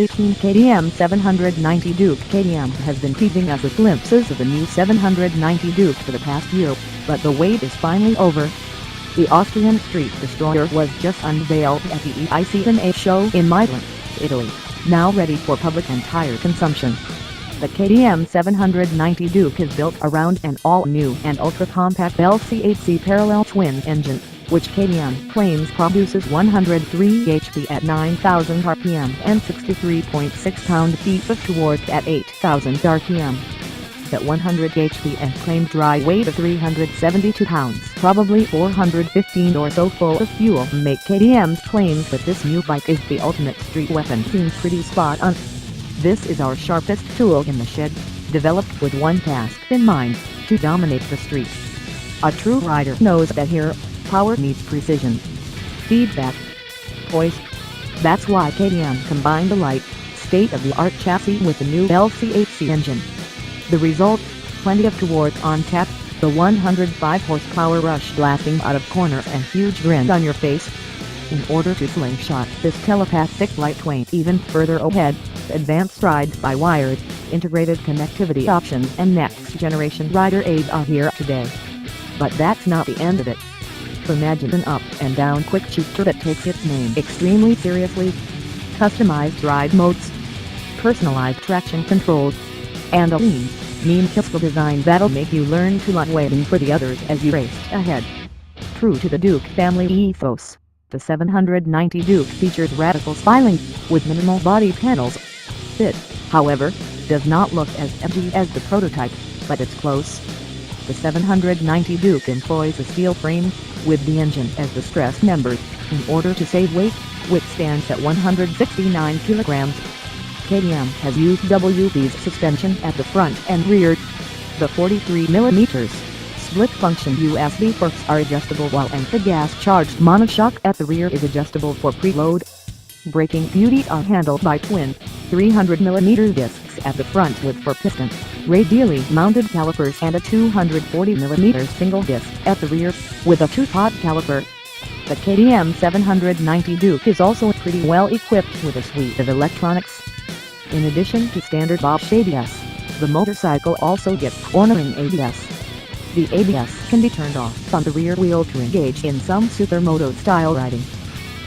2018 KTM 790 Duke. KTM has been teasing us with glimpses of the new 790 Duke for the past year, but the wait is finally over. The Austrian Street Destroyer was just unveiled at the EICNA show in Milan, Italy, now ready for public and tire consumption. The KTM 790 Duke is built around an all-new and ultra-compact LC8C parallel twin engine, which KTM claims produces 103 HP at 9,000 RPM and 63.6 pound-feet of torque at 8,000 RPM. At 100 HP and claimed dry weight of 372 pounds, probably 415 or so full of fuel, make KTM's claims that this new bike is the ultimate street weapon seem pretty spot on. This is our sharpest tool in the shed, developed with one task in mind, to dominate the street. A true rider knows that here, power meets precision. Feedback. Poise. That's why KTM combined the light, state-of-the-art chassis with the new LC8C engine. The result, plenty of torque on tap, the 105 horsepower rush blasting out of corners and huge grin on your face. In order to slingshot this telepathic lightweight even further ahead, advanced ride-by-wire, integrated connectivity options and next-generation rider aids are here today. But that's not the end of it. Imagine an up-and-down quick shooter that takes its name extremely seriously. Customized ride modes, personalized traction control, and a lean, mean pistol design that'll make you learn to not waiting for the others as you race ahead. True to the Duke family ethos, the 790 Duke features radical styling, with minimal body panels. It, however, does not look as edgy as the prototype, but it's close. The 790 Duke employs a steel frame, with the engine as the stress member, in order to save weight, which stands at 169 kilograms. KTM has used WB's suspension at the front and rear. The 43mm split-function USB forks are adjustable while the gas-charged monoshock at the rear is adjustable for preload. Braking beauties are handled by twin 300mm discs at the front with 4-piston, radially mounted calipers and a 240mm single disc at the rear, with a 2-pot caliper. The KTM 790 Duke is also pretty well equipped with a suite of electronics. In addition to standard Bosch ABS, the motorcycle also gets cornering ABS. The ABS can be turned off on the rear wheel to engage in some supermoto-style riding.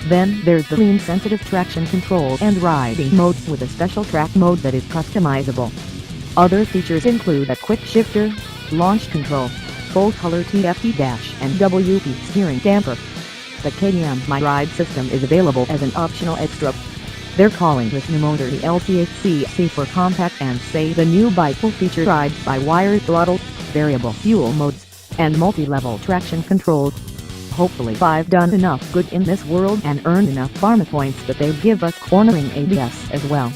Then there's the lean-sensitive traction control and riding mode with a special track mode that is customizable. Other features include a quick shifter, launch control, full-color TFT dash and WP steering damper. The KTM My Ride system is available as an optional extra. They're calling this new motor the LC8C for compact and say the new bike will feature ride-by-wire throttle, variable fuel modes, and multi-level traction control. Hopefully I've done enough good in this world and earned enough pharma points that they'll give us cornering ABS as well.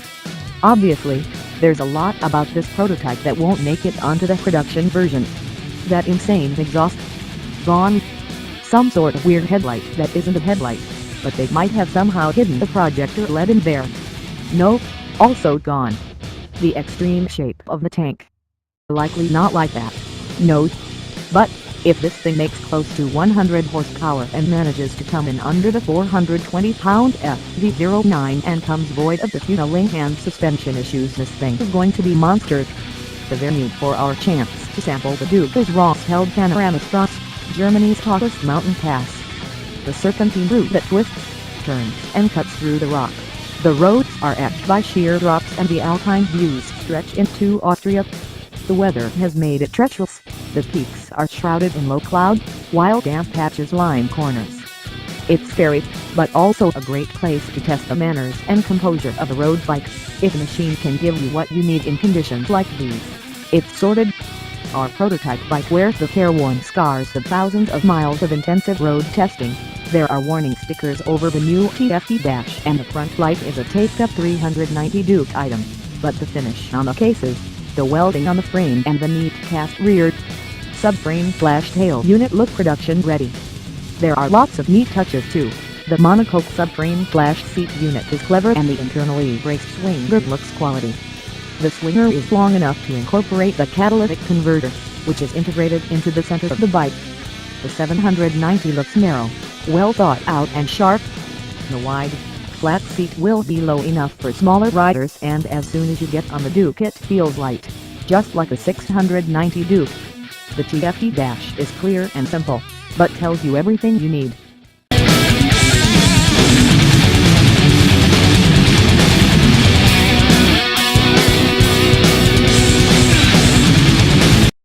Obviously, there's a lot about this prototype that won't make it onto the production version. That insane exhaust, gone. Some sort of weird headlight that isn't a headlight, but they might have somehow hidden the projector LED in there. Nope, also gone. The extreme shape of the tank. Likely not like that. No. But, if this thing makes close to 100 horsepower and manages to come in under the 420-pound FV09 and comes void of the fueling and suspension issues, this thing is going to be monsters. The venue for our chance to sample the Duke is Ross-held Panoramastrasse, Germany's tallest mountain pass. The serpentine route that twists, turns, and cuts through the rock. The roads are edged by sheer drops and the alpine views stretch into Austria. The weather has made it treacherous. The peaks are shrouded in low cloud, while damp patches line corners. It's scary, but also a great place to test the manners and composure of a road bike, if a machine can give you what you need in conditions like these. It's sorted. Our prototype bike wears the careworn scars of thousands of miles of intensive road testing. There are warning stickers over the new TFT dash and the front light is a taped-up 390 Duke item, but the finish on the cases, the welding on the frame and the neat cast rear subframe/tail unit look production ready. There are lots of neat touches too. The monocoque subframe/seat unit is clever and the internally braced swing grip looks quality. The swinger is long enough to incorporate the catalytic converter, which is integrated into the center of the bike. The 790 looks narrow, well thought out and sharp. The wide, flat seat will be low enough for smaller riders, and as soon as you get on the Duke it feels light, just like a 690 Duke. The TFT dash is clear and simple, but tells you everything you need.